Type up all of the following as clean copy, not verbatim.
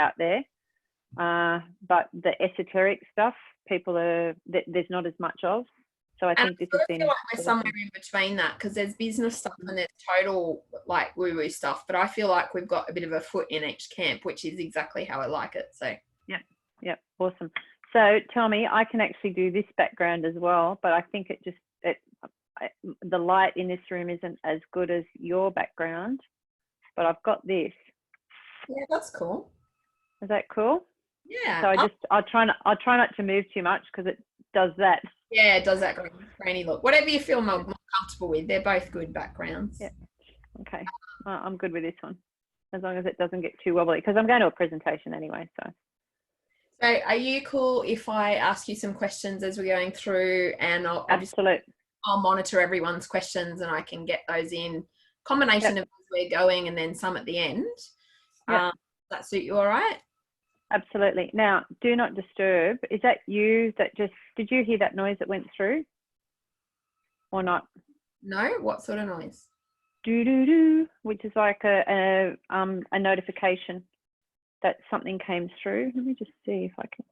out there. But the esoteric stuff, there's not as much of. So I think this has been. I feel like we're somewhere in between that, because there's business stuff and there's total like woo-woo stuff. But I feel like we've got a bit of a foot in each camp, which is exactly how I like it. So yeah, awesome. So tell me, I can actually do this background as well, but I think the light in this room isn't as good as your background. But I've got this. Yeah, that's cool. Is that cool? Yeah. So I'll try not to move too much, because it does that. Yeah, it does that grainy look. Whatever you feel more comfortable with. They're both good backgrounds. Yeah. Okay. I'm good with this one, as long as it doesn't get too wobbly, because I'm going to a presentation anyway. So are you cool if I ask you some questions as we're going through, and I'll monitor everyone's questions and I can get those in combination of as we're going and then some at the end. Does that suit you all right? Absolutely. Now, do not disturb. Is that you that did you hear that noise that went through or not? No, what sort of noise? Do, which is like a notification that something came through. Let me just see if I can.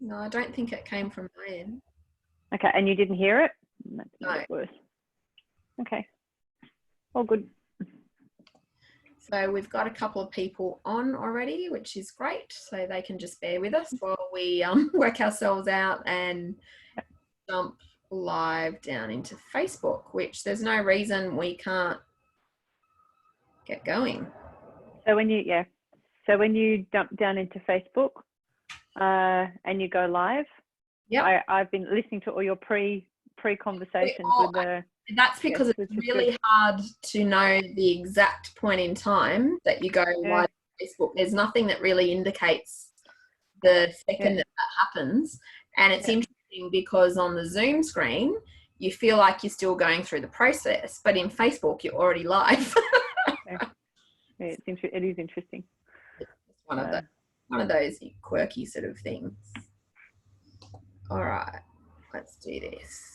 No, I don't think it came from my end. Okay, and you didn't hear it? That's no. Worse. Okay, all good. So we've got a couple of people on already, which is great. So they can just bear with us while we work ourselves out and jump live down into Facebook, which there's no reason we can't get going. So when you jump down into Facebook and you go live, I've been listening to all your pre-conversations with the. That's because it's really hard to know the exact point in time that you go live on Facebook. There's nothing that really indicates the second that happens. And it's interesting because on the Zoom screen, you feel like you're still going through the process, but in Facebook, you're already live. It is interesting. It's one of those quirky sort of things. All right, let's do this.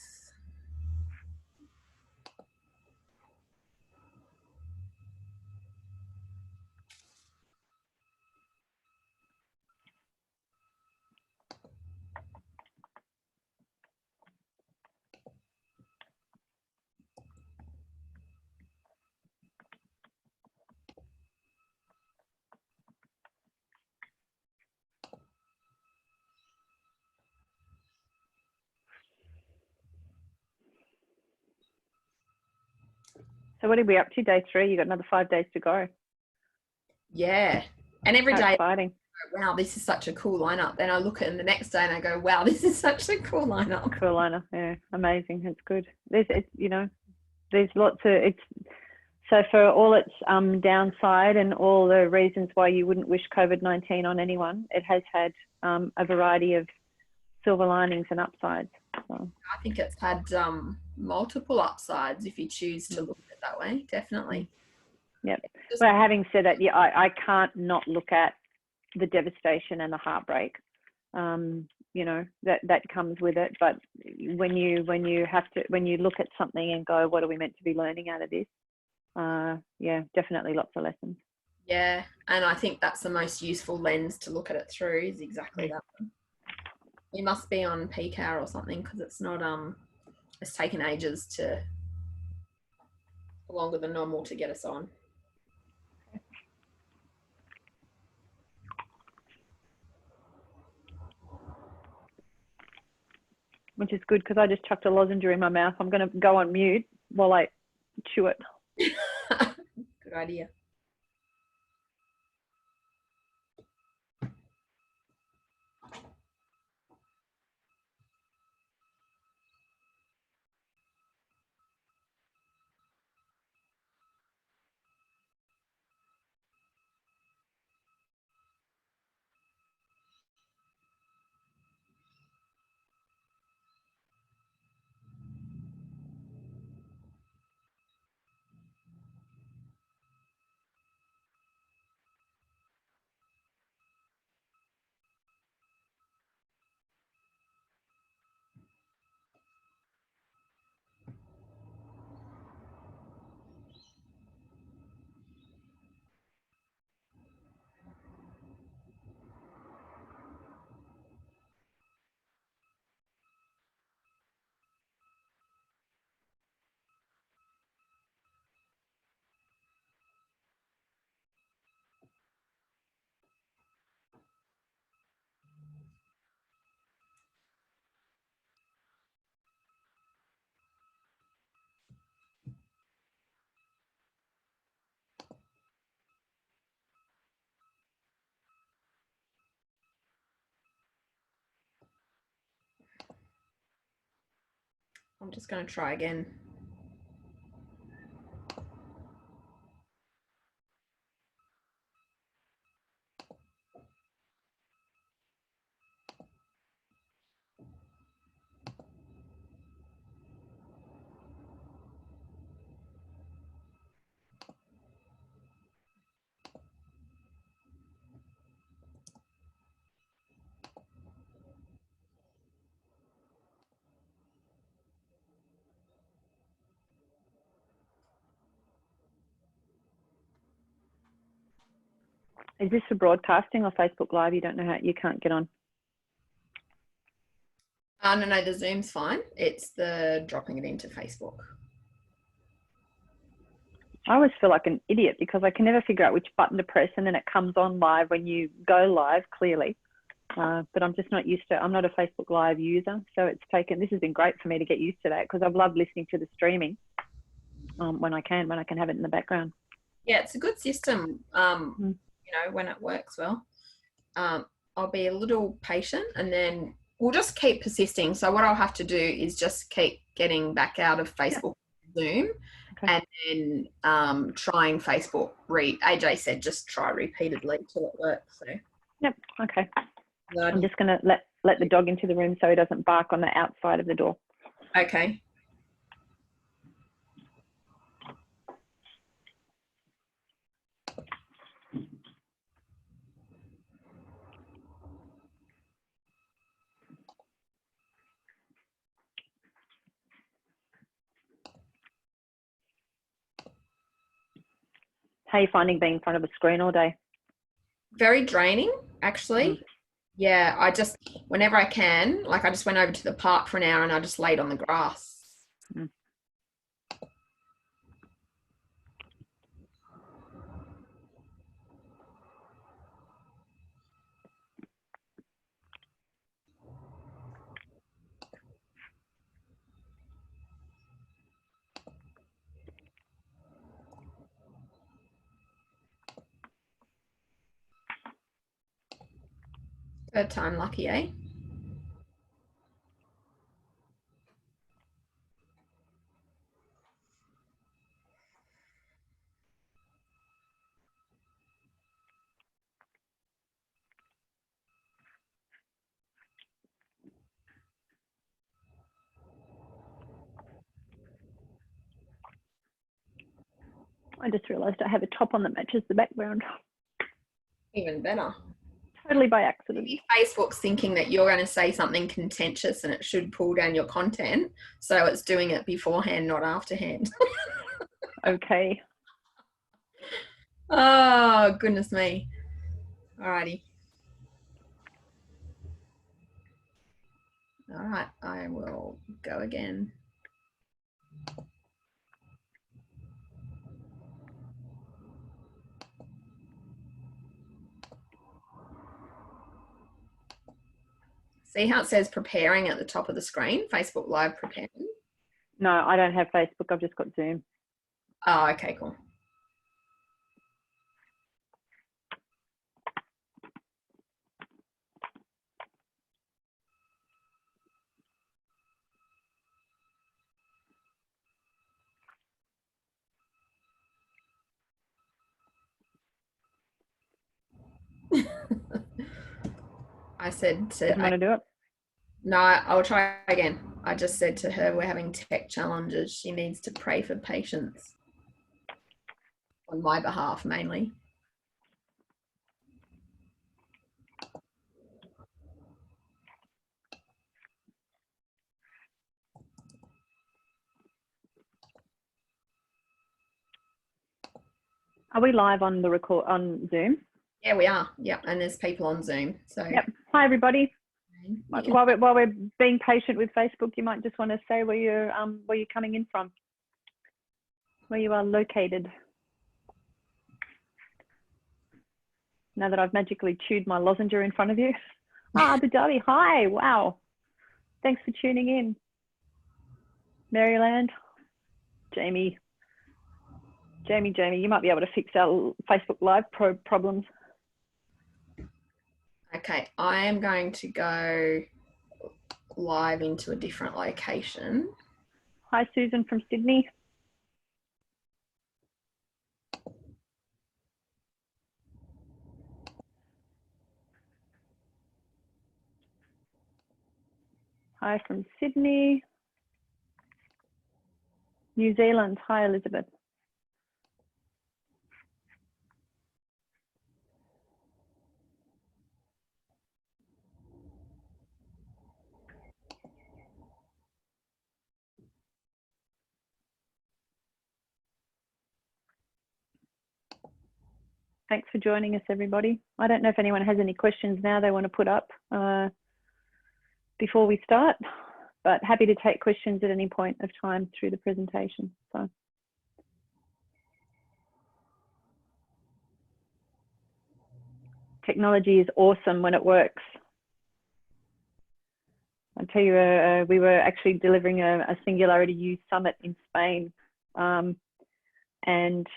So what are we up to? Day 3. You got another 5 days to go. Yeah, and every day, exciting. Wow, this is such a cool lineup. Then I look at it the next day and I go, wow, this is such a cool lineup. Cool lineup, yeah, amazing. It's good. There's lots of So for all its downside and all the reasons why you wouldn't wish COVID-19 on anyone, it has had a variety of silver linings and upsides. So. I think it's had multiple upsides if you choose to look at it that way, definitely. Yep. Well, having said that, yeah, I can't not look at the devastation and the heartbreak. That comes with it. But when you look at something and go, what are we meant to be learning out of this? Definitely lots of lessons. Yeah, and I think that's the most useful lens to look at it through is exactly that one. You must be on peak hour or something because it's not it's taken ages longer than normal to get us on. Which is good because I just chucked a lozenge in my mouth. I'm going to go on mute while I chew it. Good idea. I'm just going to try again. Is this for broadcasting or Facebook Live? You don't know how, you can't get on? No, the Zoom's fine. It's the dropping it into Facebook. I always feel like an idiot because I can never figure out which button to press, and then it comes on live when you go live, clearly. But I'm just not used to, I'm not a Facebook Live user. So it's taken, this has been great for me to get used to that, because I've loved listening to the streaming when I can have it in the background. Yeah, it's a good system, you know, when it works well. I'll be a little patient, and then we'll just keep persisting. So what I'll have to do is just keep getting back out of Facebook Zoom, and then trying Facebook. AJ said just try repeatedly till it works. So. Yep. Okay. I'm just going to let the dog into the room so he doesn't bark on the outside of the door. Okay. How are you finding being in front of a screen all day? Very draining, actually. Yeah, I just, whenever I can, like I just went over to the park for an hour and I just laid on the grass. Third time lucky, eh? I just realised I have a top on that matches the background. Even better. Totally by accident. Maybe Facebook's thinking that you're going to say something contentious and it should pull down your content, so it's doing it beforehand, not afterhand. Okay. Oh, goodness me. Alrighty. All right, I will go again. See how it says preparing at the top of the screen, Facebook Live preparing? No, I don't have Facebook. I've just got Zoom. Oh, okay, cool. I said to... Didn't want to do it? No, I'll try again. I just said to her, we're having tech challenges. She needs to pray for patience. On my behalf, mainly. Are we live on the record on Zoom? Yeah, we are. Yep, and there's people on Zoom. So. Yep. Hi, everybody. While we're being patient with Facebook, you might just want to say where you're coming in from, where you are located. Now that I've magically chewed my lozenge in front of you. Abu Dhabi. Hi. Wow. Thanks for tuning in. Maryland. Jamie, you might be able to fix our Facebook Live problems. Okay, I am going to go live into a different location. Hi, Susan from Sydney. Hi from Sydney. New Zealand. Hi, Elizabeth. Thanks for joining us, everybody. I don't know if anyone has any questions now they want to put up before we start, but happy to take questions at any point of time through the presentation. So. Technology is awesome when it works. I'll tell you, we were actually delivering a Singularity Use Summit in Spain, and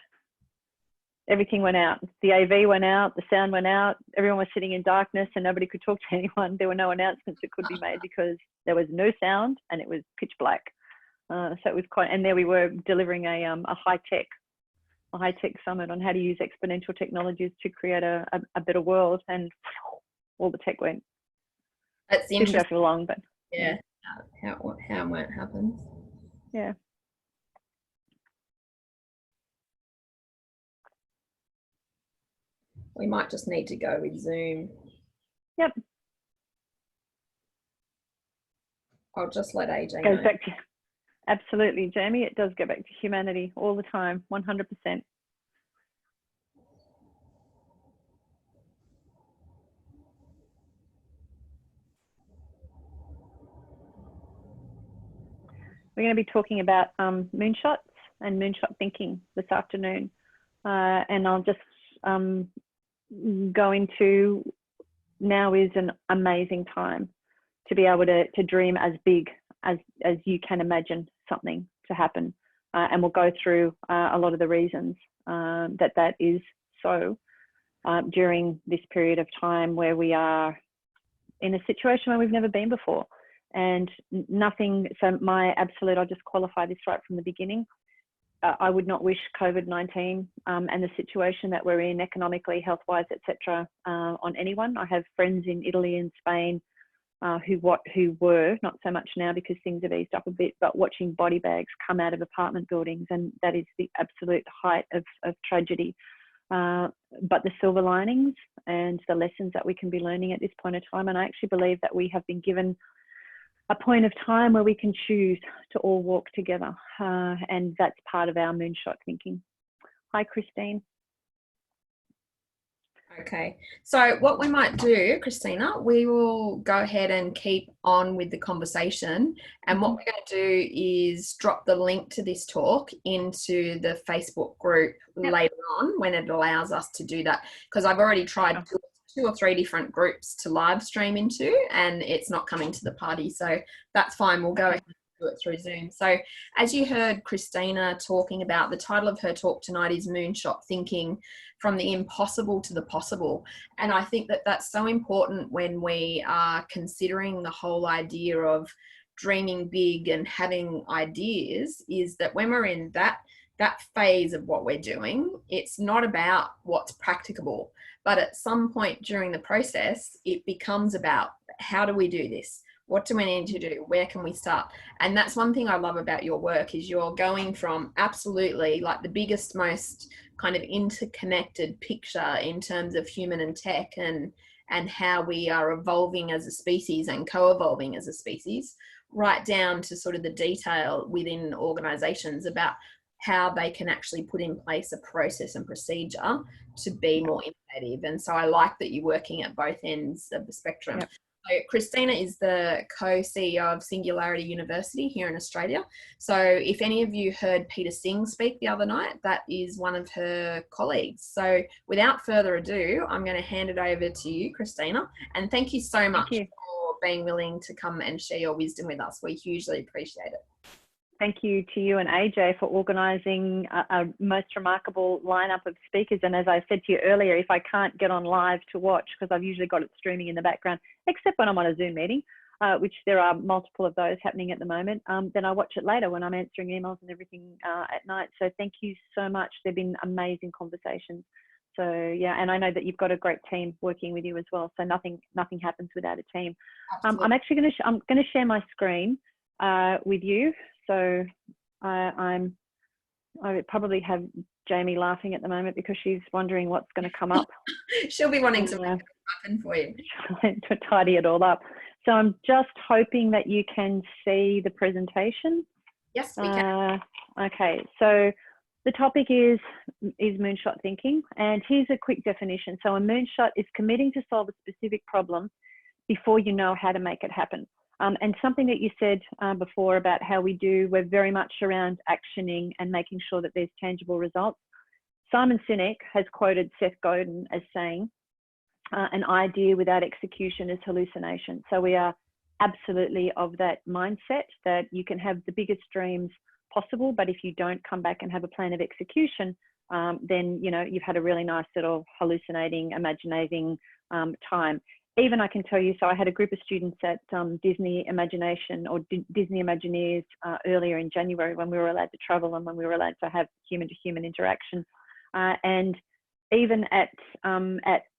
everything went out. The AV went out, the sound went out, everyone was sitting in darkness and nobody could talk to anyone. There were no announcements that could be made because there was no sound and it was pitch black. So it was quite, and there we were delivering a high-tech summit on how to use exponential technologies to create a better world, and all the tech went. That's interesting. Didn't go for long, but yeah, how and when it happens. Yeah. We might just need to go with Zoom. Yep. I'll just let AJ Goes know. back to, absolutely, Jamie. It does go back to humanity all the time, 100%. We're going to be talking about moonshots and moonshot thinking this afternoon. And I'll just go into, now is an amazing time to be able to dream as big as you can imagine something to happen. And we'll go through a lot of the reasons that is so during this period of time where we are in a situation where we've never been before. And nothing, so my absolute, I'll just qualify this right from the beginning. I would not wish COVID-19 and the situation that we're in economically, health-wise, etc., on anyone. I have friends in Italy and Spain who were, not so much now because things have eased up a bit, but watching body bags come out of apartment buildings, and that is the absolute height of tragedy. But the silver linings and the lessons that we can be learning at this point of time, and I actually believe that we have been given a point of time where we can choose to all walk together, and that's part of our moonshot thinking. Hi, Christine. Okay, so what we might do, Christina, we will go ahead and keep on with the conversation, and what we're going to do is drop the link to this talk into the Facebook group later on when it allows us to do that, because I've already tried two or three different groups to live stream into and it's not coming to the party, so that's fine. We'll go ahead and do it through Zoom. So as you heard Christina talking about, the title of her talk tonight is Moonshot Thinking, from the impossible to the possible. And I think that that's so important when we are considering the whole idea of dreaming big and having ideas, is that when we're in that phase of what we're doing, it's not about what's practicable, but at some point during the process, it becomes about how do we do this? What do we need to do? Where can we start? And that's one thing I love about your work, is you're going from absolutely like the biggest, most kind of interconnected picture in terms of human and tech and how we are evolving as a species and co-evolving as a species, right down to sort of the detail within organizations about how they can actually put in place a process and procedure to be more innovative. And so I like that you're working at both ends of the spectrum. Yep. So Christina is the co-CEO of Singularity University here in Australia. So if any of you heard Peter Singh speak the other night, that is one of her colleagues. So without further ado, I'm going to hand it over to you, Christina. And thank you so much for being willing to come and share your wisdom with us. We hugely appreciate it. Thank you to you and AJ for organising a most remarkable lineup of speakers. And as I said to you earlier, if I can't get on live to watch, because I've usually got it streaming in the background, except when I'm on a Zoom meeting, which there are multiple of those happening at the moment, then I watch it later when I'm answering emails and everything at night. So thank you so much. They've been amazing conversations. So yeah, and I know that you've got a great team working with you as well. So nothing happens without a team. I'm actually going to share my screen with you. So I would probably have Jamie laughing at the moment because she's wondering what's going to come up. She'll be wanting to make it happen for you. To tidy it all up. So I'm just hoping that you can see the presentation. Yes, we can. Okay, so the topic is moonshot thinking, and here's a quick definition. So a moonshot is committing to solve a specific problem before you know how to make it happen. And something that you said before about how we're very much around actioning and making sure that there's tangible results. Simon Sinek has quoted Seth Godin as saying, an idea without execution is hallucination. So we are absolutely of that mindset that you can have the biggest dreams possible, but if you don't come back and have a plan of execution, then you've had a really nice little hallucinating, imagining time. Even I can tell you, so I had a group of students at Disney Imagination or Disney Imagineers earlier in January when we were allowed to travel and when we were allowed to have human-to-human interaction. And even at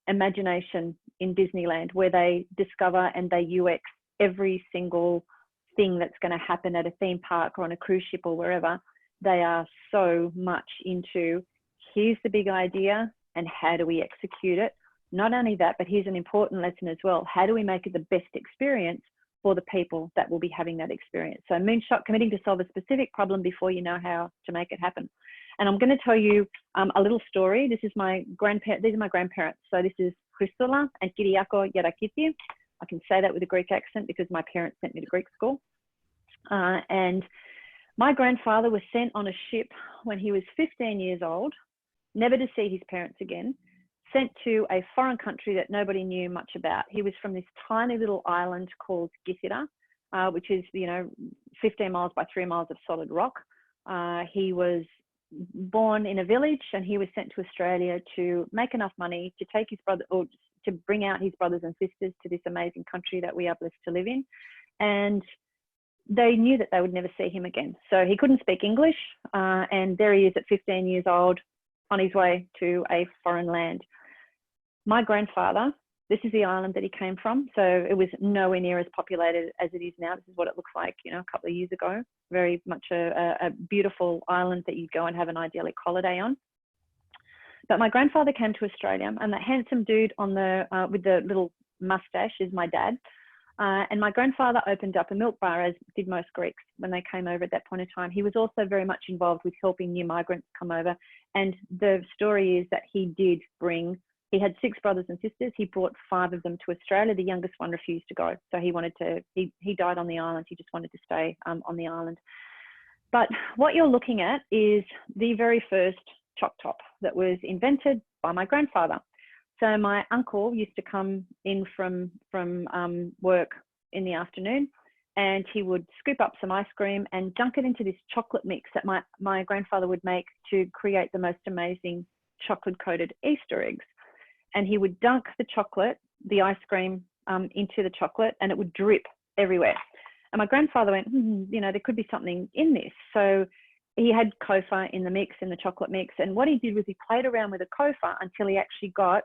Imagination in Disneyland, where they discover and they UX every single thing that's going to happen at a theme park or on a cruise ship or wherever, they are so much into, here's the big idea and how do we execute it? Not only that, but here's an important lesson as well. How do we make it the best experience for the people that will be having that experience? So Moonshot, committing to solve a specific problem before you know how to make it happen. And I'm going to tell you a little story. These are my grandparents. So this is Christina and Gerakiteys. I can say that with a Greek accent because my parents sent me to Greek school. And my grandfather was sent on a ship when he was 15 years old, never to see his parents again, sent to a foreign country that nobody knew much about. He was from this tiny little island called Githera, which is, 15 miles by 3 miles of solid rock. He was born in a village and he was sent to Australia to make enough money to take his brother, or to bring out his brothers and sisters to this amazing country that we are blessed to live in. And they knew that they would never see him again. So he couldn't speak English. And there he is at 15 years old on his way to a foreign land. My grandfather, this is the island that he came from. So it was nowhere near as populated as it is now. This is what it looks like, a couple of years ago. Very much a beautiful island that you'd go and have an idyllic holiday on. But my grandfather came to Australia, and that handsome dude on with the little mustache is my dad. And my grandfather opened up a milk bar, as did most Greeks when they came over at that point in time. He was also very much involved with helping new migrants come over. And the story is that he had 6 brothers and sisters. He brought 5 of them to Australia. The youngest one refused to go. So he died on the island. He just wanted to stay on the island. But what you're looking at is the very first choc top that was invented by my grandfather. So my uncle used to come in from work in the afternoon, and he would scoop up some ice cream and dunk it into this chocolate mix that my grandfather would make to create the most amazing chocolate-coated Easter eggs. And he would dunk the ice cream into the chocolate, and it would drip everywhere. And my grandfather went, there could be something in this. So he had kofa in the chocolate mix. And what he did was he played around with a kofa until he actually got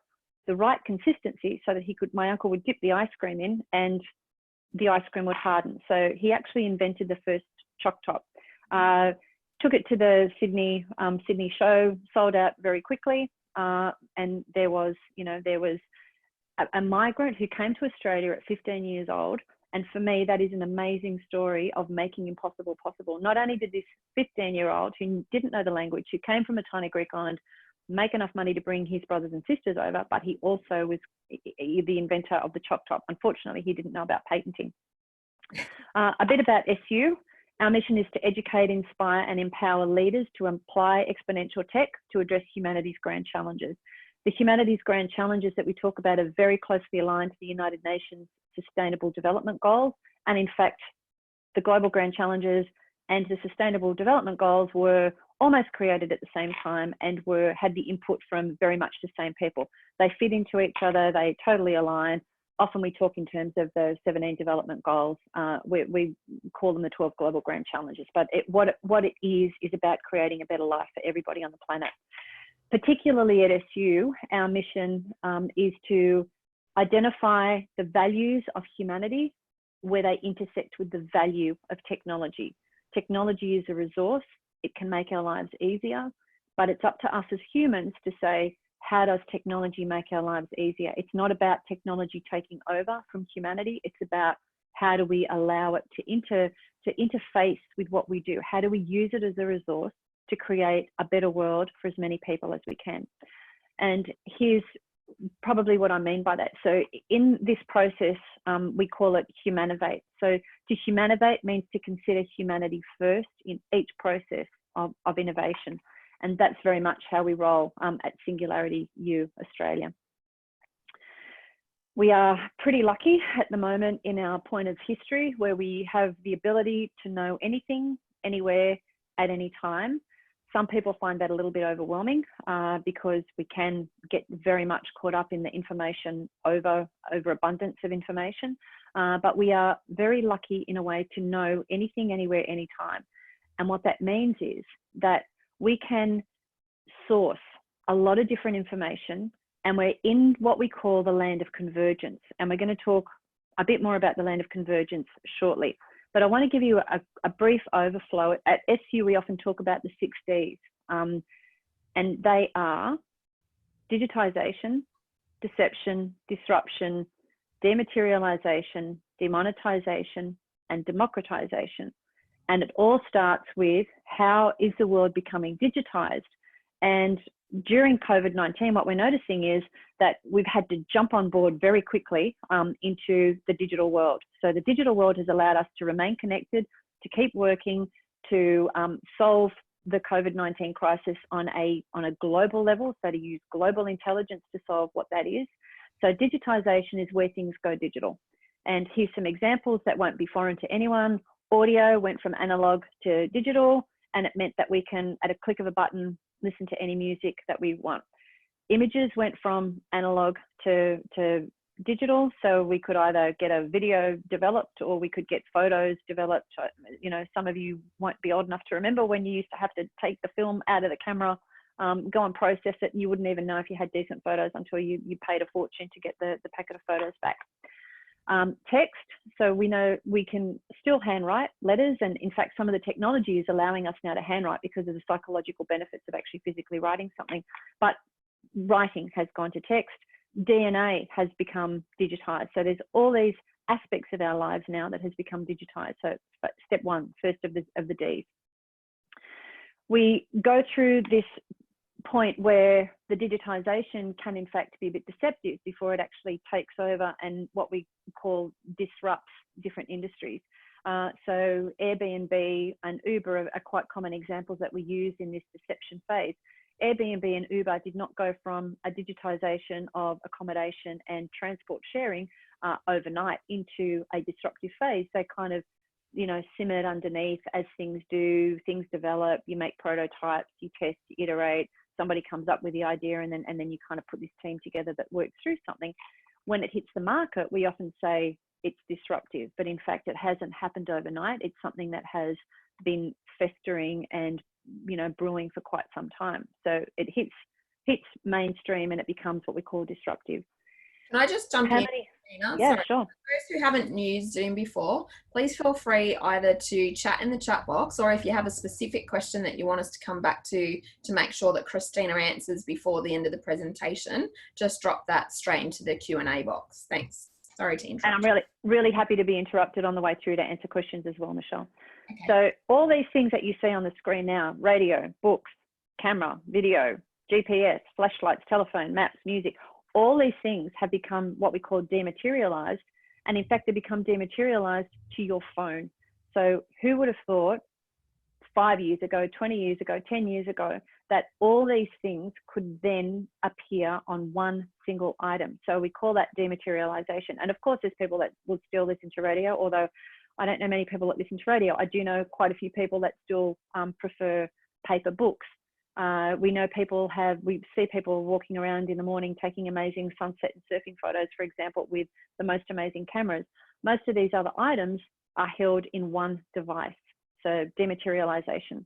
the right consistency so that my uncle would dip the ice cream in and the ice cream would harden. So he actually invented the first choc top. Took it to the Sydney show, sold out very quickly. And there was a migrant who came to Australia at 15 years old. And for me, that is an amazing story of making impossible possible. Not only did this 15-year-old who didn't know the language, who came from a tiny Greek island, make enough money to bring his brothers and sisters over, but he also was the inventor of the choc top. Unfortunately, he didn't know about patenting. A bit about SU. Our mission is to educate, inspire, and empower leaders to apply exponential tech to address humanity's grand challenges. The humanity's grand challenges that we talk about are very closely aligned to the United Nations Sustainable Development Goals. And in fact, the global grand challenges and the Sustainable Development Goals were almost created at the same time and had the input from very much the same people. They fit into each other, they totally align. often we talk in terms of the 17 development goals. We call them the 12 global grand challenges, but what it is about creating a better life for everybody on the planet. Particularly at SU, our mission is to identify the values of humanity where they intersect with the value of technology. Technology is a resource. It can make our lives easier, but it's up to us as humans to say, how does technology make our lives easier? It's not about technology taking over from humanity. It's about how do we allow it to interface with what we do? How do we use it as a resource to create a better world for as many people as we can? And here's probably what I mean by that. So in this process, we call it humanivate. So to humanivate means to consider humanity first in each process of innovation. And that's very much how we roll at Singularity U Australia. We are pretty lucky at the moment in our point of history where we have the ability to know anything, anywhere, at any time. Some people find that a little bit overwhelming because we can get very much caught up in the information overabundance of information. But we are very lucky in a way to know anything, anywhere, anytime. And what that means is that we can source a lot of different information, and we're in what we call the land of convergence. And we're going to talk a bit more about the land of convergence shortly. But I want to give you a brief overflow. At SU, we often talk about the 6 Ds, and they are digitization, deception, disruption, dematerialization, demonetization, and democratization. And it all starts with how is the world becoming digitized? And during COVID-19, what we're noticing is that we've had to jump on board very quickly into the digital world. So the digital world has allowed us to remain connected, to keep working, to solve the COVID-19 crisis on a global level, so to use global intelligence to solve what that is. So digitization is where things go digital. And here's some examples that won't be foreign to anyone. Audio went from analog to digital, and it meant that we can, at a click of a button, listen to any music that we want. Images went from analog to digital, so we could either get a video developed or we could get photos developed. You know, some of you won't be old enough to remember when you used to have to take the film out of the camera, go and process it, and you wouldn't even know if you had decent photos until you paid a fortune to get the packet of photos back. Text, so we know we can still handwrite letters, and in fact some of the technology is allowing us now to handwrite because of the psychological benefits of actually physically writing something. But writing has gone to text. DNA has become digitized, so there's all these aspects of our lives now that has become digitized. So step one, first of the Ds. We go through this point where the digitization can in fact be a bit deceptive before it actually takes over and what we call disrupts different industries. So Airbnb and Uber are quite common examples that we use in this deception phase. Airbnb and Uber did not go from a digitization of accommodation and transport sharing overnight into a disruptive phase. They kind of, you know, simmered underneath as things do, things develop, you make prototypes, you test, you iterate, somebody comes up with the idea, and then you kind of put this team together that works through something. When it hits the market, we often say it's disruptive, but in fact it hasn't happened overnight. It's something that has been festering and, you know, brewing for quite some time. So it hits mainstream and it becomes what we call disruptive. Can I just jump in? Christina? Yeah, Sorry. sure. For those who haven't used Zoom before, please feel free either to chat in the chat box, or if you have a specific question that you want us to come back to make sure that Christina answers before the end of the presentation, just drop that straight into the Q&A box. Thanks. Sorry to interrupt. And I'm really happy to be interrupted on the way through to answer questions as well, Michelle. Okay. So all these things that you see on the screen now, radio, books, camera, video, GPS, flashlights, telephone, maps, music, all these things have become what we call dematerialized. And in fact, they become dematerialized to your phone. So who would have thought 5 years ago, 20 years ago, 10 years ago, that all these things could then appear on one single item? So we call that dematerialization. And of course, there's people that will still listen to radio, although I don't know many people that listen to radio. I do know quite a few people that still prefer paper books. We know we see people walking around in the morning taking amazing sunset and surfing photos, for example, with the most amazing cameras. Most of these other items are held in one device, so dematerialization.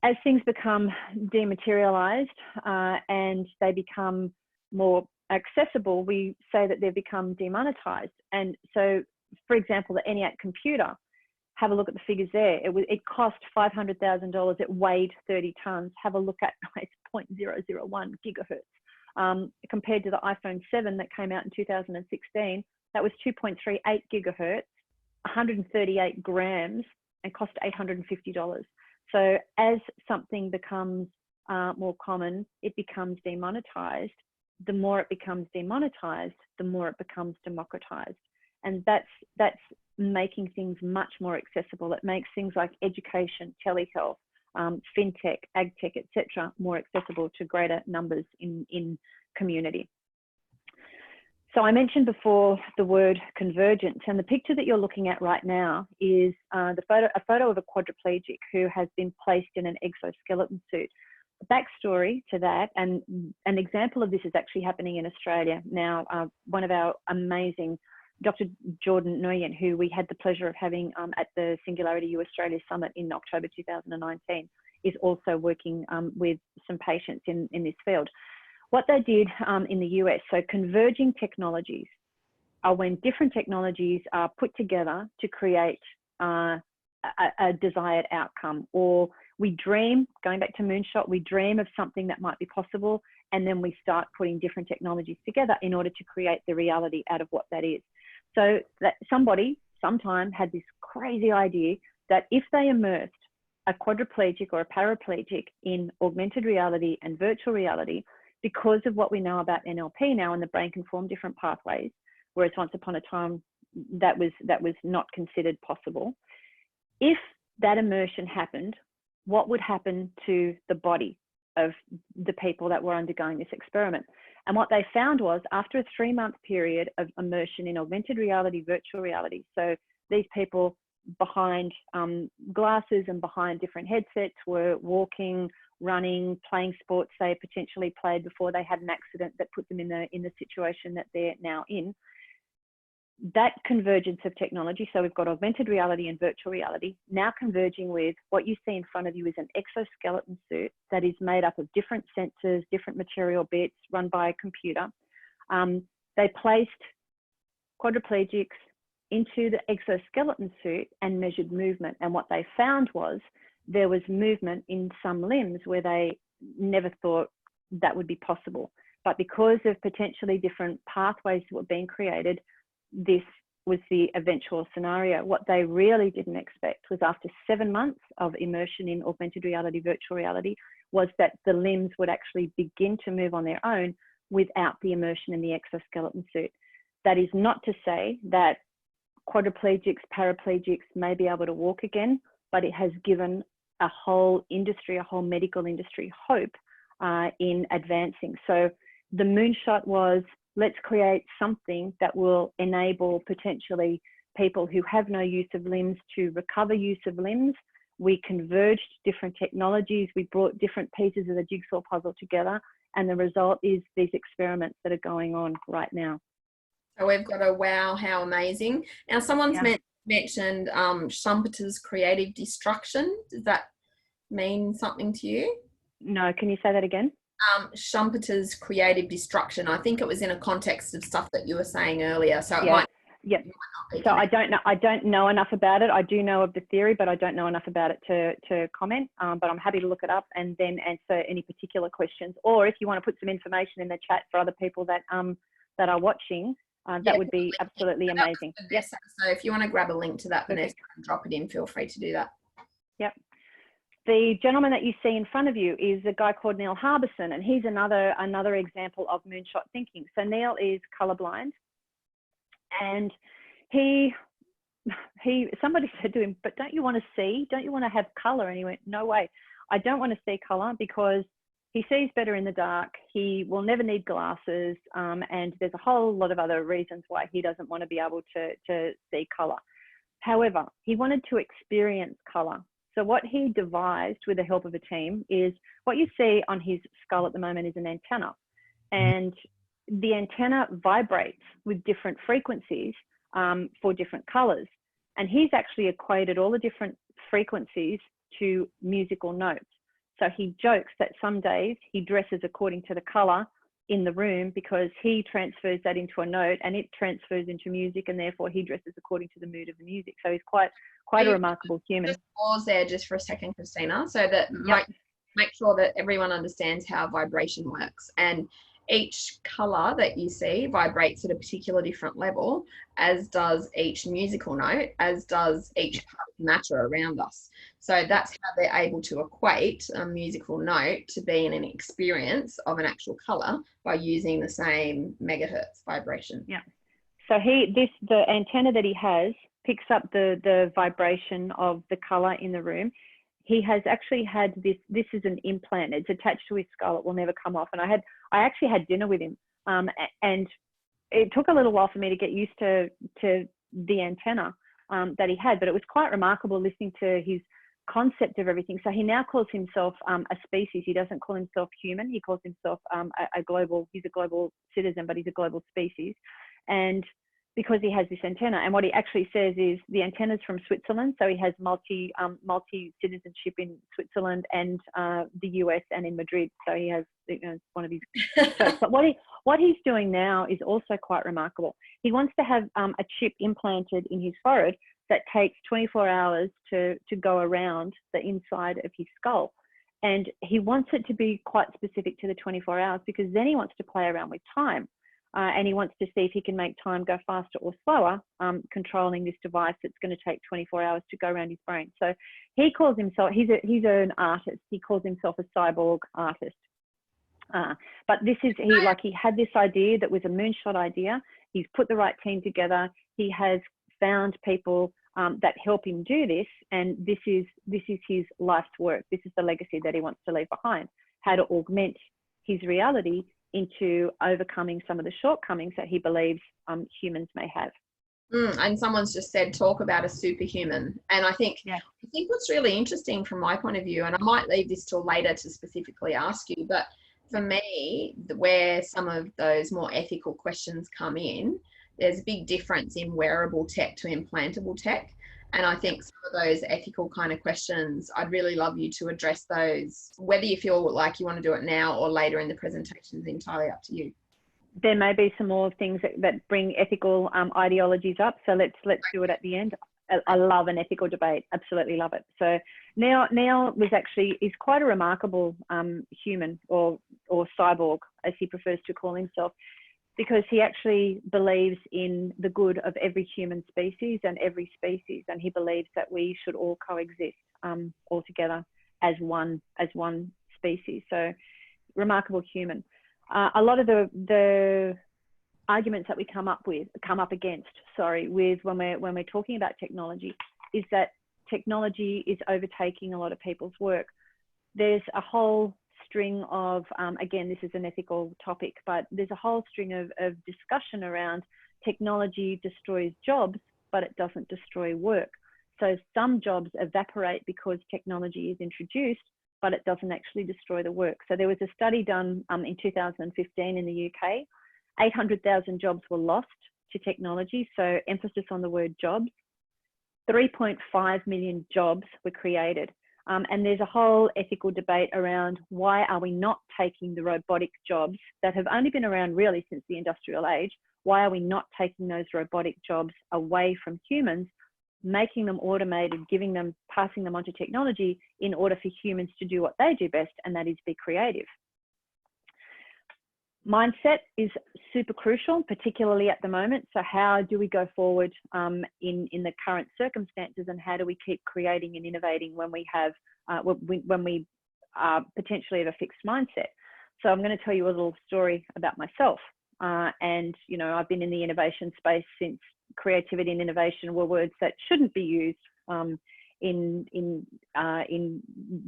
As things become dematerialized and they become more accessible, we say that they've become demonetized. And so, for example, the ENIAC computer, have a look at the figures there. It cost $500,000. It weighed 30 tons. Have a look at it's 0.001 gigahertz. Compared to the iPhone 7 that came out in 2016, that was 2.38 gigahertz, 138 grams, and cost $850. So as something becomes more common, it becomes demonetized. The more it becomes demonetized, the more it becomes democratized. And that's making things much more accessible. It makes things like education, telehealth, fintech, agtech, etc., more accessible to greater numbers in community. So I mentioned before the word convergence, and the picture that you're looking at right now is a photo of a quadriplegic who has been placed in an exoskeleton suit. The backstory to that, and an example of this is actually happening in Australia now. One of our amazing Dr. Jordan Nguyen, who we had the pleasure of having at the Singularity U Australia Summit in October 2019, is also working with some patients in this field. What they did in the US, so converging technologies are when different technologies are put together to create a desired outcome. Or we dream, going back to Moonshot, we dream of something that might be possible, and then we start putting different technologies together in order to create the reality out of what that is. So that somebody sometime had this crazy idea that if they immersed a quadriplegic or a paraplegic in augmented reality and virtual reality, because of what we know about NLP now, and the brain can form different pathways, whereas once upon a time that was not considered possible. If that immersion happened, what would happen to the body of the people that were undergoing this experiment? And what they found was, after a 3-month period of immersion in augmented reality, virtual reality, so these people behind glasses and behind different headsets were walking, running, playing sports they potentially played before they had an accident that put them in the situation that they're now in. That convergence of technology, so we've got augmented reality and virtual reality, now converging with what you see in front of you is an exoskeleton suit that is made up of different sensors, different material bits run by a computer. They placed quadriplegics into the exoskeleton suit and measured movement. And what they found was there was movement in some limbs where they never thought that would be possible. But because of potentially different pathways that were being created, this was the eventual scenario. What they really didn't expect was, after 7 months of immersion in augmented reality, virtual reality, was that the limbs would actually begin to move on their own without the immersion in the exoskeleton suit. That is not to say that quadriplegics, paraplegics may be able to walk again, but it has given a whole industry, a whole medical industry, hope in advancing. So the moonshot was, let's create something that will enable potentially people who have no use of limbs to recover use of limbs. We converged different technologies. We brought different pieces of the jigsaw puzzle together. And the result is these experiments that are going on right now. So we've got a wow, how amazing. Now, someone's mentioned Schumpeter's creative destruction. Does that mean something to you? No, can you say that again? Schumpeter's creative destruction. I think it was in a context of stuff that you were saying earlier. So it might not be. So I don't know enough about it. I do know of the theory, but I don't know enough about it to comment. But I'm happy to look it up and then answer any particular questions. Or if you want to put some information in the chat for other people that are watching, that would be absolutely amazing. Yes. So if you want to grab a link to that, Vanessa, and drop it in, feel free to do that. Yep. The gentleman that you see in front of you is a guy called Neil Harbison, and he's another example of moonshot thinking. So Neil is colorblind, and somebody said to him, "But don't you want to see? Don't you want to have color?" And he went, "No way. I don't want to see color because he sees better in the dark. He will never need glasses, and there's a whole lot of other reasons why he doesn't want to be able to see color." However, he wanted to experience color. So what he devised with the help of a team is what you see on his skull at the moment is an antenna. And the antenna vibrates with different frequencies for different colors. And he's actually equated all the different frequencies to musical notes. So he jokes that some days he dresses according to the color in the room because he transfers that into a note and it transfers into music, and therefore he dresses according to the mood of the music. So he's quite a remarkable human. Just pause there just for a second, Christina, so that make sure that everyone understands how vibration works. And each color that you see vibrates at a particular different level, as does each musical note, as does each part of matter around us. So that's how they're able to equate a musical note to being an experience of an actual color by using the same megahertz vibration. Yeah. So the antenna that he has picks up the vibration of the color in the room. He has actually had this is an implant. It's attached to his skull. It will never come off. And I actually had dinner with him. And it took a little while for me to get used to the antenna that he had, but it was quite remarkable listening to his concept of everything. So he now calls himself a species. He doesn't call himself human. He calls himself he's a global citizen, but he's a global species. And because he has this antenna, and what he actually says is the antenna's from Switzerland, so he has multi citizenship in Switzerland and the US and in Madrid. So he has, one of his jokes. But what he's doing now is also quite remarkable. He wants to have a chip implanted in his forehead that takes 24 hours to go around the inside of his skull, and he wants it to be quite specific to the 24 hours because then he wants to play around with time. And he wants to see if he can make time go faster or slower, controlling this device that's going to take 24 hours to go around his brain. So he calls himself, he's an artist. He calls himself a cyborg artist. But he had this idea that was a moonshot idea. He's put the right team together. He has found people that help him do this. And this is his life's work. This is the legacy that he wants to leave behind, how to augment his reality into overcoming some of the shortcomings that he believes humans may have. And someone's just said, talk about a superhuman. And I think what's really interesting from my point of view, and I might leave this till later to specifically ask you, but for me, where some of those more ethical questions come in, there's a big difference in wearable tech to implantable tech. And I think some of those ethical kind of questions, I'd really love you to address those, whether you feel like you want to do it now or later in the presentation is entirely up to you. There may be some more things that bring ethical ideologies up. So let's do it at the end. I love an ethical debate. Absolutely love it. So Neil is quite a remarkable human or cyborg, as he prefers to call himself, because he actually believes in the good of every human species and every species, and he believes that we should all coexist all together as one species. So remarkable human. A lot of the arguments that we come up against when we're talking about technology is that technology is overtaking a lot of people's work. There's a whole string of, again, this is an ethical topic, but there's a whole string of discussion around technology destroys jobs, but it doesn't destroy work. So some jobs evaporate because technology is introduced, but it doesn't actually destroy the work. So there was a study done in 2015 in the UK. 800,000 jobs were lost to technology, so emphasis on the word jobs. 3.5 million jobs were created. And there's a whole ethical debate around why are we not taking the robotic jobs that have only been around really since the industrial age? Why are we not taking those robotic jobs away from humans, making them automated, passing them onto technology in order for humans to do what they do best, and that is be creative? Mindset is super crucial, particularly at the moment. So how do we go forward in the current circumstances, and how do we keep creating and innovating when we have when we potentially have a fixed mindset? So I'm going to tell you a little story about myself. And I've been in the innovation space since creativity and innovation were words that shouldn't be used in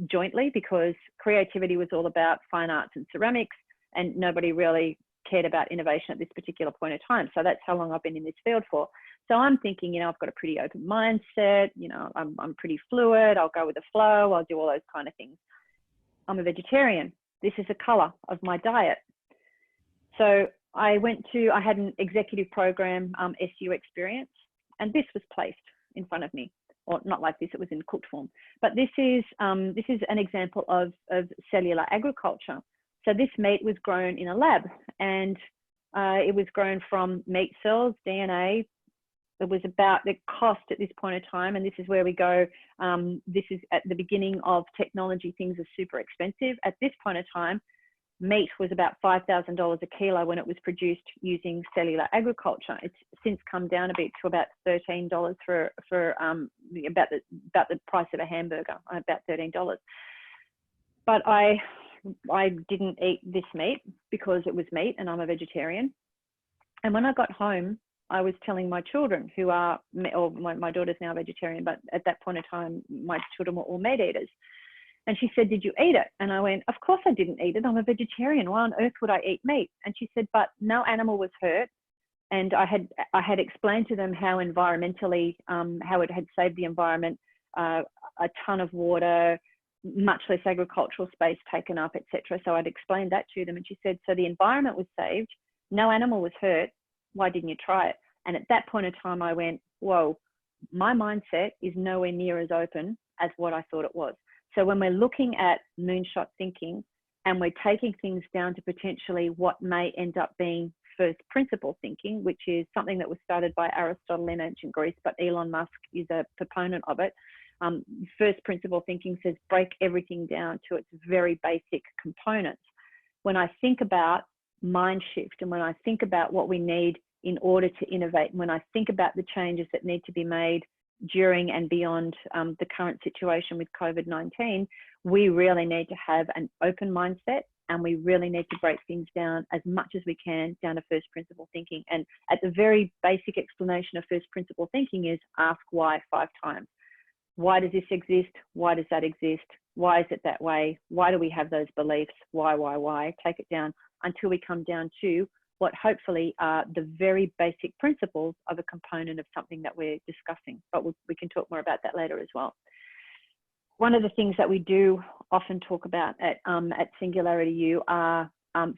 jointly, because creativity was all about fine arts and ceramics, and nobody really cared about innovation at this particular point in time. So that's how long I've been in this field for. So I'm thinking, you know, I've got a pretty open mindset, you know, I'm pretty fluid, I'll go with the flow, I'll do all those kind of things. I'm a vegetarian. This is the color of my diet. So I had an executive program SU experience, and this was placed in front of me, or not like this, it was in cooked form. But this is an example of cellular agriculture. So this meat was grown in a lab, and it was grown from meat cells, DNA. It was about the cost at this point of time, and this is where we go. This is at the beginning of technology. Things are super expensive. At this point of time, meat was about $5,000 a kilo when it was produced using cellular agriculture. It's since come down a bit to about $13 for about the price of a hamburger, about $13. But I didn't eat this meat because it was meat, and I'm a vegetarian. And when I got home, I was telling my children who are, or my daughter's now vegetarian, but at that point in time, my children were all meat eaters. And she said, did you eat it? And I went, of course I didn't eat it. I'm a vegetarian. Why on earth would I eat meat? And she said, but no animal was hurt. And I had explained to them how environmentally, how it had saved the environment, a ton of water, much less agricultural space taken up, etc. So I'd explained that to them. And she said, so the environment was saved. No animal was hurt. Why didn't you try it? And at that point in time, I went, whoa, my mindset is nowhere near as open as what I thought it was. So when we're looking at moonshot thinking and we're taking things down to potentially what may end up being first principle thinking, which is something that was started by Aristotle in ancient Greece, but Elon Musk is a proponent of it. First principle thinking says break everything down to its very basic components. When I think about mind shift, and when I think about what we need in order to innovate, and when I think about the changes that need to be made during and beyond the current situation with COVID-19, we really need to have an open mindset, and we really need to break things down as much as we can down to first principle thinking. And at the very basic explanation of first principle thinking is ask why 5 times. Why does this exist? Why does that exist? Why is it that way? Why do we have those beliefs? Why? Take it down until we come down to what hopefully are the very basic principles of a component of something that we're discussing. But we can talk more about that later as well. One of the things that we do often talk about at Singularity U are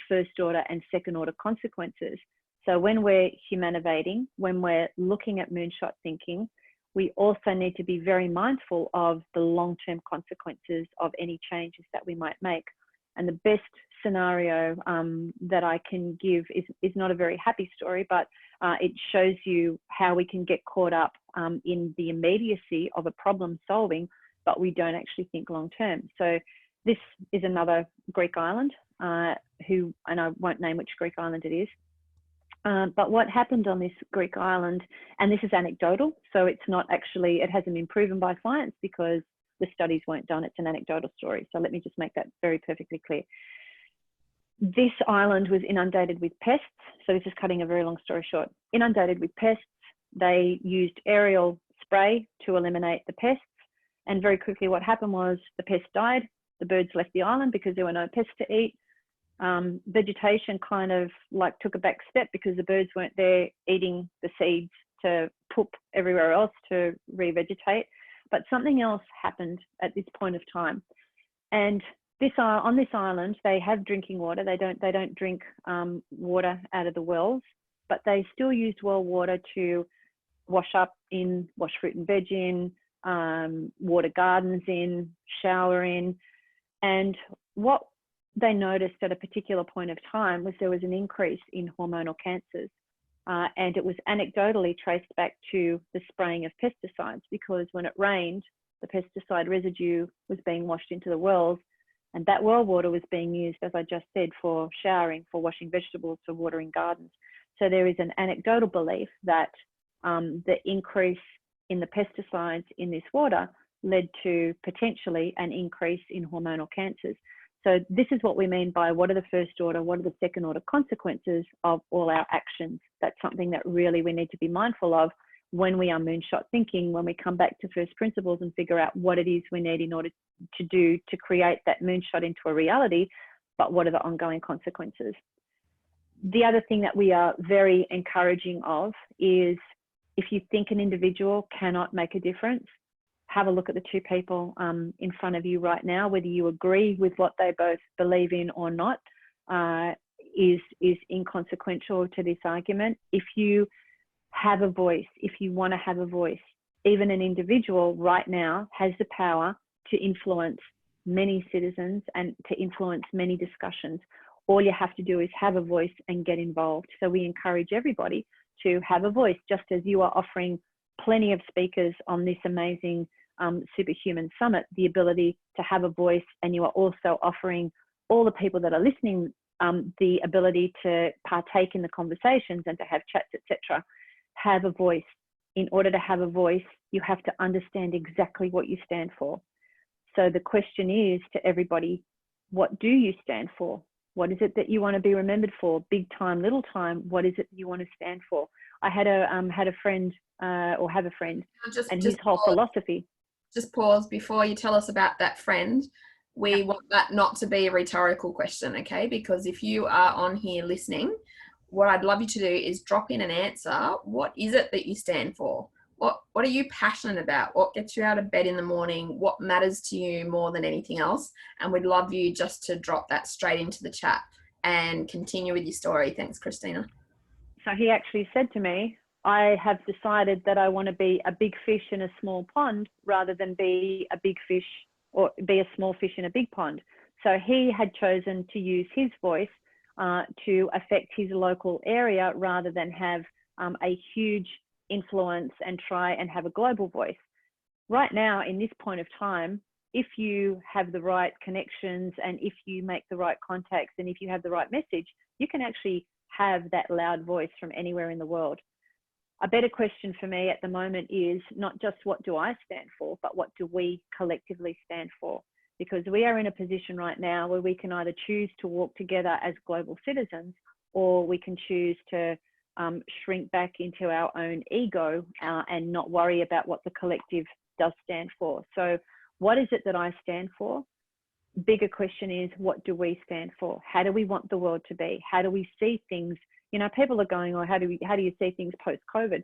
first order and second order consequences. So when we're humanivating, when we're looking at moonshot thinking, we also need to be very mindful of the long-term consequences of any changes that we might make. And the best scenario that I can give is not a very happy story, but it shows you how we can get caught up in the immediacy of a problem solving, but we don't actually think long-term. So this is another Greek island and I won't name which Greek island it is, but what happened on this Greek island, and this is anecdotal, so it's not actually, it hasn't been proven by science because the studies weren't done. It's an anecdotal story. So let me just make that very perfectly clear. This island was inundated with pests. So this is cutting a very long story short. Inundated with pests. They used aerial spray to eliminate the pests. And very quickly what happened was the pests died. The birds left the island because there were no pests to eat. Vegetation kind of like took a back step because the birds weren't there eating the seeds to poop everywhere else to revegetate. But something else happened at this point of time. And on this island, they have drinking water. They don't drink water out of the wells, but they still used well water to wash fruit and veg in, water gardens in, shower in. And what they noticed at a particular point of time was there was an increase in hormonal cancers. And it was anecdotally traced back to the spraying of pesticides, because when it rained, the pesticide residue was being washed into the wells, and that well water was being used, as I just said, for showering, for washing vegetables, for watering gardens. So there is an anecdotal belief that the increase in the pesticides in this water led to potentially an increase in hormonal cancers. So this is what we mean by what are the first order, what are the second order consequences of all our actions. That's something that really we need to be mindful of when we are moonshot thinking, when we come back to first principles and figure out what it is we need in order to do to create that moonshot into a reality, but what are the ongoing consequences. The other thing that we are very encouraging of is if you think an individual cannot make a difference, have a look at the two people in front of you right now, whether you agree with what they both believe in or not, is inconsequential to this argument. If you have a voice, if you want to have a voice, even an individual right now has the power to influence many citizens and to influence many discussions. All you have to do is have a voice and get involved. So we encourage everybody to have a voice, just as you are offering plenty of speakers on this amazing SuperHuman Summit the ability to have a voice, and you are also offering all the people that are listening the ability to partake in the conversations and to have chats, etc. Have a voice. In order to have a voice, you have to understand exactly what you stand for. So the question is to everybody, what do you stand for? What is it that you want to be remembered for? Big time, little time, what is it you want to stand for? I had a friend, or have a friend, and his whole philosophy. Just pause before you tell us about that friend. We want that not to be a rhetorical question, okay? Because if you are on here listening, what I'd love you to do is drop in an answer. What is it that you stand for? What are you passionate about? What gets you out of bed in the morning? What matters to you more than anything else? And we'd love you just to drop that straight into the chat and continue with your story. Thanks, Christina. So he actually said to me, I have decided that I want to be a big fish in a small pond rather than be a big fish or be a small fish in a big pond. So he had chosen to use his voice to affect his local area rather than have a huge influence and try and have a global voice. Right now, in this point of time, if you have the right connections and if you make the right contacts and if you have the right message, you can actually have that loud voice from anywhere in the world. A better question for me at the moment is not just what do I stand for, but what do we collectively stand for? Because we are in a position right now where we can either choose to walk together as global citizens, or we can choose to shrink back into our own ego and not worry about what the collective does stand for. So what is it that I stand for? Bigger question is, what do we stand for? How do we want the world to be? How do we see things? You know, people are going, oh, how do you see things post-COVID?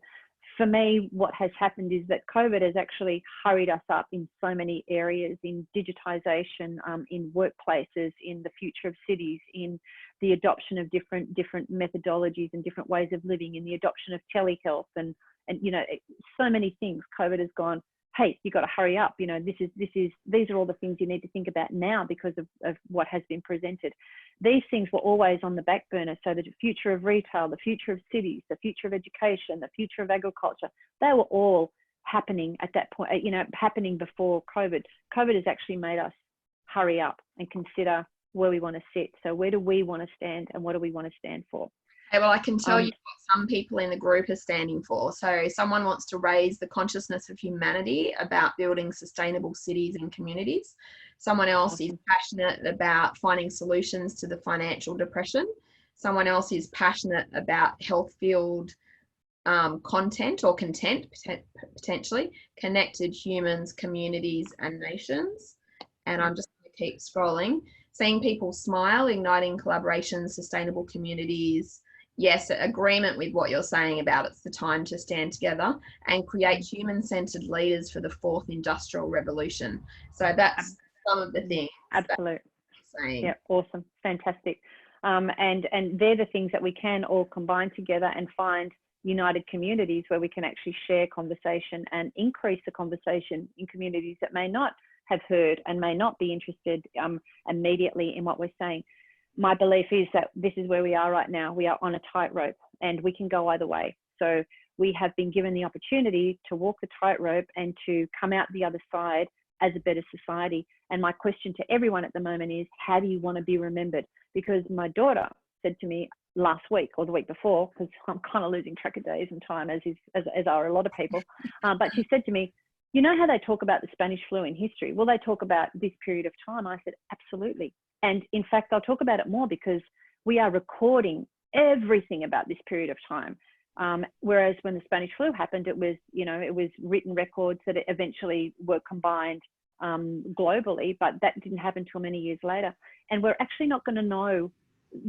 For me, what has happened is that COVID has actually hurried us up in so many areas, in digitization, in workplaces, in the future of cities, in the adoption of different methodologies and different ways of living, in the adoption of telehealth, and you know, so many things. COVID has gone, hey, you got to hurry up. You know, these are all the things you need to think about now because of what has been presented. These things were always on the back burner. So the future of retail, the future of cities, the future of education, the future of agriculture, they were all happening at that point, you know, happening before COVID. COVID has actually made us hurry up and consider where we want to sit. So where do we want to stand and what do we want to stand for? Okay, well, I can tell you what some people in the group are standing for. So someone wants to raise the consciousness of humanity about building sustainable cities and communities. Someone else is passionate about finding solutions to the financial depression. Someone else is passionate about health field content or content, potentially, connected humans, communities, and nations. And I'm just going to keep scrolling. Seeing people smile, igniting collaboration, sustainable communities. Yes, agreement with what you're saying about it's the time to stand together and create human-centered leaders for the fourth industrial revolution. So that's some of the things. Absolutely. Saying. Yeah, awesome, fantastic. And they're the things that we can all combine together and find united communities where we can actually share conversation and increase the conversation in communities that may not have heard and may not be interested immediately in what we're saying. My belief is that this is where we are right now. We are on a tightrope and we can go either way. So we have been given the opportunity to walk the tightrope and to come out the other side as a better society. And my question to everyone at the moment is, how do you want to be remembered? Because my daughter said to me last week or the week before, because I'm kind of losing track of days and time, as are a lot of people, but she said to me, you know how they talk about the Spanish flu in history? Will they talk about this period of time? I said, absolutely. And in fact, I'll talk about it more because we are recording everything about this period of time. Whereas when the Spanish flu happened, it was, you know, it was written records that eventually were combined globally, but that didn't happen until many years later. And we're actually not going to know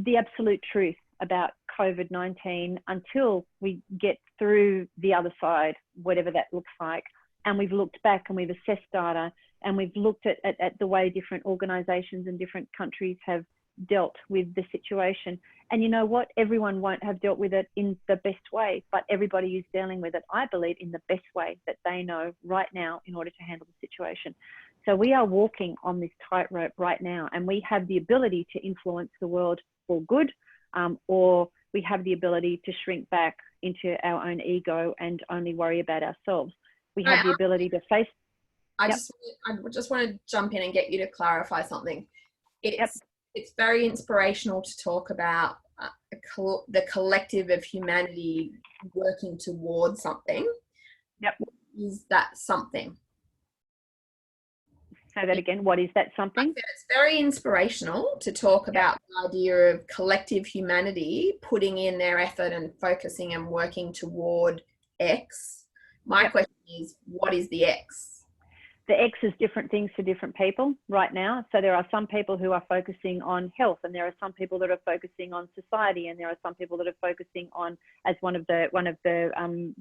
the absolute truth about COVID-19 until we get through the other side, whatever that looks like. And we've looked back and we've assessed data, and we've looked at the way different organizations and different countries have dealt with the situation. And you know what? Everyone won't have dealt with it in the best way, but everybody is dealing with it, I believe, in the best way that they know right now in order to handle the situation. So we are walking on this tightrope right now, and we have the ability to influence the world for good, or we have the ability to shrink back into our own ego and only worry about ourselves. We have the ability to face. I just want to jump in and get you to clarify something. It's very inspirational to talk about the collective of humanity working towards something. Yep. What is that something? Say that again. What is that something? It's very inspirational to talk about the idea of collective humanity putting in their effort and focusing and working toward X. My question is, what is the X? The X is different things for different people right now. So there are some people who are focusing on health, and there are some people that are focusing on society, and there are some people that are focusing on, as one of the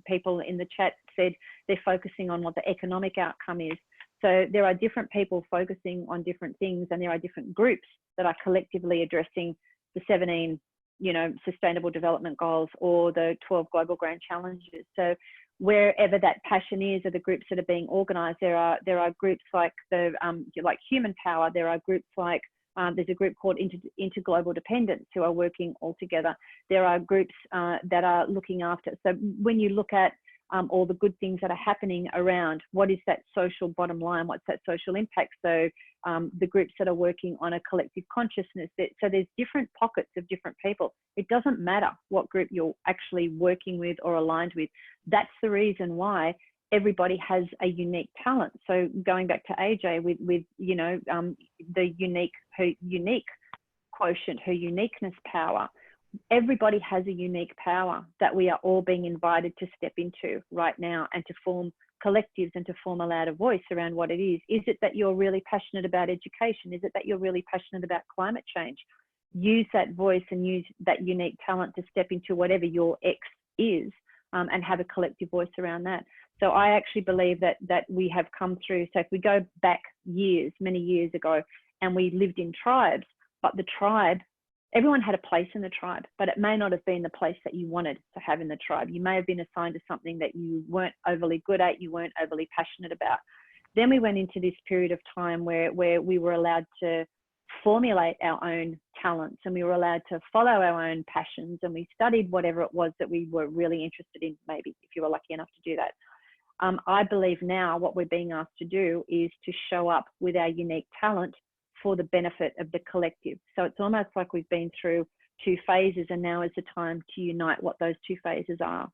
people in the chat said, they're focusing on what the economic outcome is. So there are different people focusing on different things, and there are different groups that are collectively addressing the 17, Sustainable Development Goals or the 12 Global Grand Challenges. So wherever that passion is, or the groups that are being organised, there are groups like like Human Power. There are groups like there's a group called Interglobal Dependence who are working all together. There are groups that are looking after. So when you look at all the good things that are happening around, what is that social bottom line? What's that social impact? So the groups that are working on a collective consciousness. So there's different pockets of different people. It doesn't matter what group you're actually working with or aligned with. That's the reason why everybody has a unique talent. So going back to AJ with the her unique quotient, her uniqueness power. Everybody has a unique power that we are all being invited to step into right now, and to form collectives and to form a louder voice around what it is. Is it that you're really passionate about education? Is it that you're really passionate about climate change? Use that voice and use that unique talent to step into whatever your X is, and have a collective voice around that. So I actually believe that we have come through. So if we go back many years ago, and we lived in tribes, but the tribe, everyone had a place in the tribe, but it may not have been the place that you wanted to have in the tribe. You may have been assigned to something that you weren't overly good at, you weren't overly passionate about. Then we went into this period of time where we were allowed to formulate our own talents, and we were allowed to follow our own passions, and we studied whatever it was that we were really interested in, maybe, if you were lucky enough to do that. I believe now what we're being asked to do is to show up with our unique talent for the benefit of the collective. So it's almost like we've been through two phases, and now is the time to unite what those two phases are.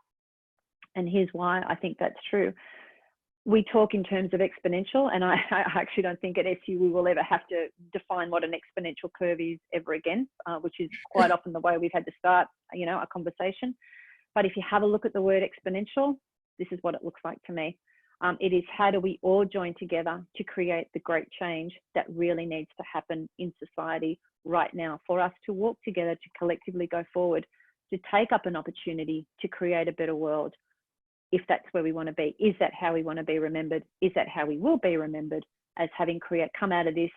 And here's why I think that's true. We talk in terms of exponential, and I actually don't think at SU we will ever have to define what an exponential curve is ever again, which is quite often the way we've had to start, a conversation. But if you have a look at the word exponential, this is what it looks like to me. It is, how do we all join together to create the great change that really needs to happen in society right now, for us to walk together, to collectively go forward, to take up an opportunity to create a better world, if that's where we want to be. Is that how we want to be remembered? Is that how we will be remembered, as having come out of this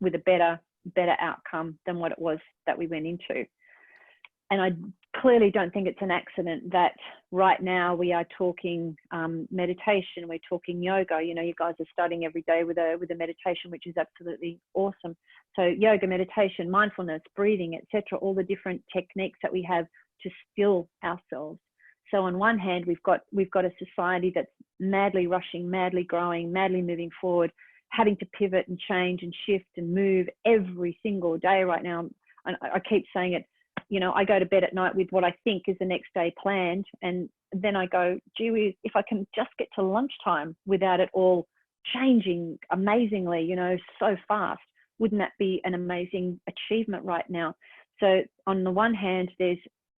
with a better outcome than what it was that we went into? And I clearly don't think it's an accident that right now we are talking meditation, we're talking yoga. You guys are studying every day with a meditation, which is absolutely awesome. So yoga, meditation, mindfulness, breathing, etc., all the different techniques that we have to still ourselves. So on one hand, we've got a society that's madly rushing, madly growing, madly moving forward, having to pivot and change and shift and move every single day right now. And I keep saying it, I go to bed at night with what I think is the next day planned. And then I go, gee whiz, if I can just get to lunchtime without it all changing amazingly, so fast, wouldn't that be an amazing achievement right now? So on the one hand, there's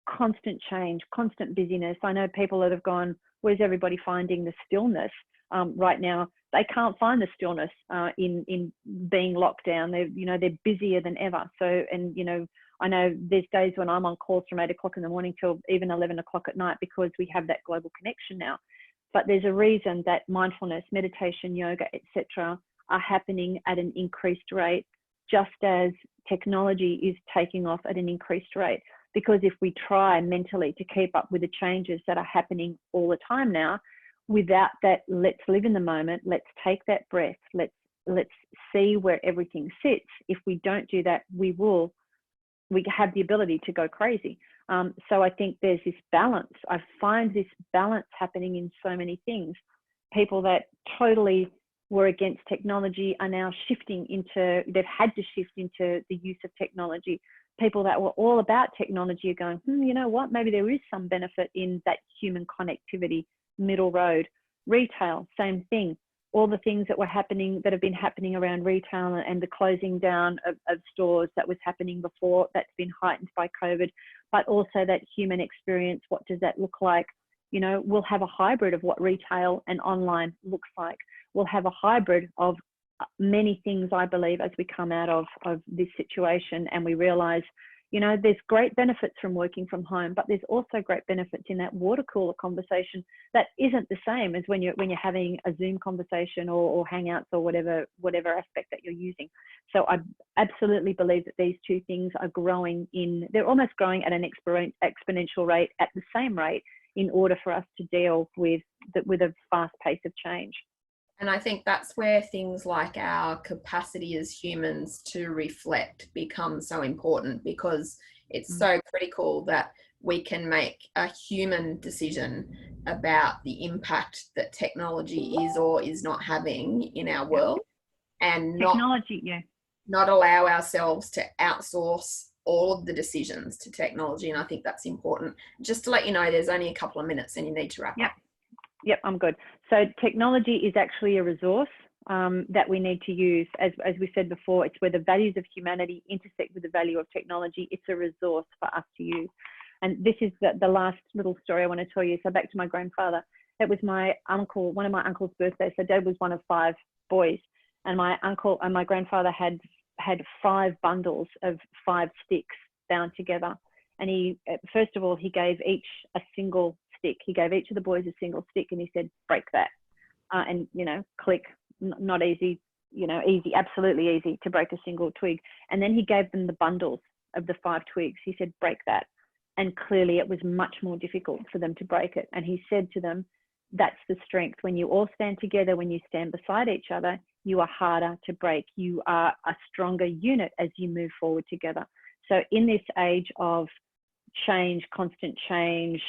constant change, constant busyness. I know people that have gone, where's everybody finding the stillness right now? They can't find the stillness in being locked down. They're busier than ever. So, and I know there's days when I'm on calls from 8 o'clock in the morning till even 11 o'clock at night because we have that global connection now. But there's a reason that mindfulness, meditation, yoga, etc., are happening at an increased rate, just as technology is taking off at an increased rate. Because if we try mentally to keep up with the changes that are happening all the time now, without that, let's live in the moment, let's take that breath, let's see where everything sits. If we don't do that, we have the ability to go crazy. So I think there's this balance. I find this balance happening in so many things. People that totally were against technology are now shifting into, they've had to shift into the use of technology. People that were all about technology are going, you know what, maybe there is some benefit in that human connectivity. Middle road. Retail, same thing. All the things that have been happening around retail and the closing down of stores that was happening before, that's been heightened by COVID, but also that human experience. What does that look like? You know, we'll have a hybrid of what retail and online looks like. We'll have a hybrid of many things, I believe, as we come out of this situation and we realize, you know, there's great benefits from working from home, but there's also great benefits in that water cooler conversation that isn't the same as when you're having a Zoom conversation or Hangouts or whatever aspect that you're using. So I absolutely believe that these two things are growing they're almost growing at an exponential rate at the same rate in order for us to deal with a fast pace of change. And I think that's where things like our capacity as humans to reflect become so important, because it's so critical that we can make a human decision about the impact that technology is or is not having in our world, and not allow ourselves to outsource all of the decisions to technology. And I think that's important. Just to let you know, there's only a couple of minutes and you need to wrap up. Yep, I'm good. So technology is actually a resource that we need to use. As we said before, it's where the values of humanity intersect with the value of technology. It's a resource for us to use. And this is the last little story I want to tell you. So back to my grandfather. It was my uncle, one of my uncle's birthdays. So Dad was one of 5 boys. And my uncle and my grandfather had 5 bundles of 5 sticks bound together. And he, first of all, he gave each a single stick. He gave each of the boys a single stick and he said, break that. And, you know, click, not easy, you know, easy, absolutely easy to break a single twig. And then he gave them the bundles of the 5 twigs. He said, break that. And clearly it was much more difficult for them to break it. And he said to them, that's the strength. When you all stand together, when you stand beside each other, you are harder to break. You are a stronger unit as you move forward together. So in this age of change, constant change,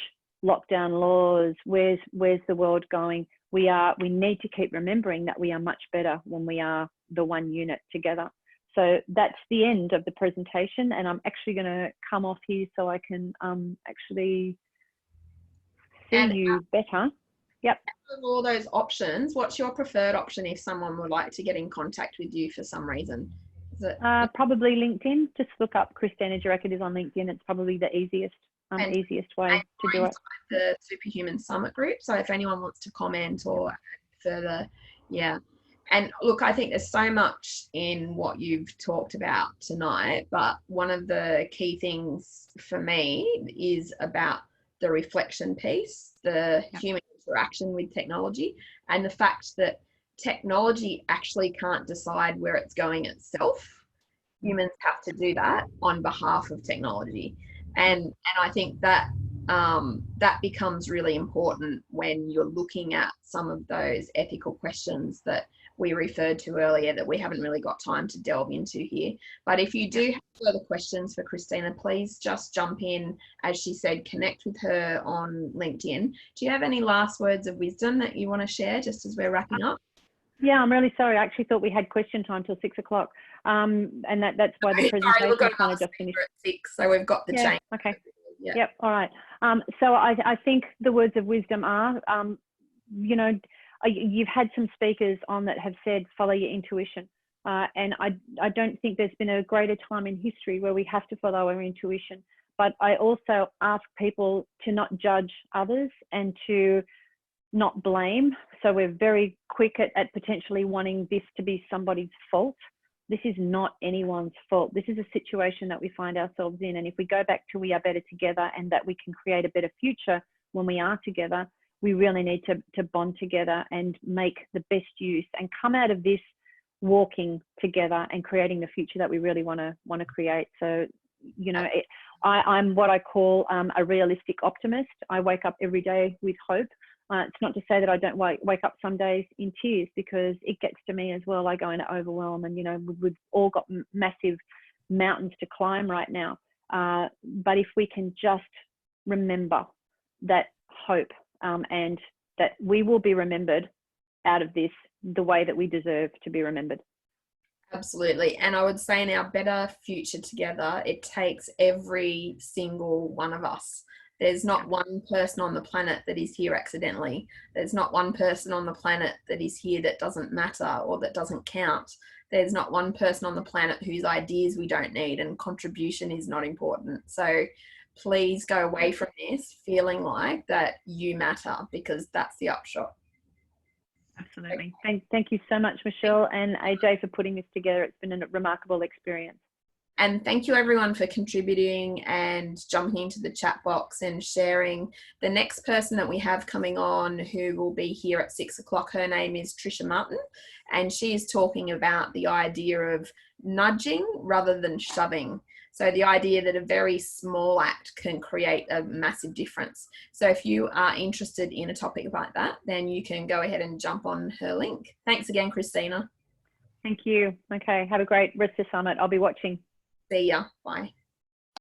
lockdown laws, where's the world going? We need to keep remembering that we are much better when we are the one unit together. So that's the end of the presentation, and I'm actually going to come off here so I can actually see you better. Yep. Of all those options, what's your preferred option if someone would like to get in contact with you for some reason? Is it probably LinkedIn? Just look up Christina Gerakiteys on LinkedIn. It's probably the easiest way to do it. The SuperHuman Summit group. So if anyone wants to comment or further, yeah. And look, I think there's so much in what you've talked about tonight, but one of the key things for me is about the reflection piece, the human interaction with technology, and the fact that technology actually can't decide where it's going itself. Humans have to do that on behalf of technology. And I think that that becomes really important when you're looking at some of those ethical questions that we referred to earlier that we haven't really got time to delve into here. But if you do have further questions for Christina, please just jump in. As she said, connect with her on LinkedIn. Do you have any last words of wisdom that you want to share just as we're wrapping up? Yeah, I'm really sorry. I actually thought we had question time till 6 o'clock. And that's why the presentation kind of just finished at 6, so we've got the change. Okay. Yep. All right. So I think the words of wisdom are, you know, you've had some speakers on that have said, follow your intuition. And I don't think there's been a greater time in history where we have to follow our intuition. But I also ask people to not judge others and to not blame. So we're very quick at potentially wanting this to be somebody's fault. this is not anyone's fault. This is a situation that we find ourselves in. And if we go back to we are better together and that we can create a better future when we are together, we really need to bond together and make the best use and come out of this walking together and creating the future that we really want to create. So, you know, I'm what I call a realistic optimist. I wake up every day with hope. It's not to say that I don't wake up some days in tears, because it gets to me as well. I go into overwhelm, and, you know, we've all got massive mountains to climb right now. But if we can just remember that hope, and that we will be remembered out of this the way that we deserve to be remembered. Absolutely. And I would say in our better future together, it takes every single one of us. There's not one person on the planet that is here accidentally. There's not one person on the planet that is here that doesn't matter or that doesn't count. There's not one person on the planet whose ideas we don't need, and contribution is not important. So please go away from this feeling like that you matter, because that's the upshot. Absolutely. Thank you so much, Michelle and AJ, for putting this together. It's been a remarkable experience. And thank you everyone for contributing and jumping into the chat box and sharing. The next person that we have coming on, who will be here at 6 o'clock, her name is Trisha Martin, and she is talking about the idea of nudging rather than shoving. So the idea that a very small act can create a massive difference. So if you are interested in a topic like that, then you can go ahead and jump on her link. Thanks again, Christina. Thank you. Okay, have a great rest of the summit. I'll be watching. See ya. Bye.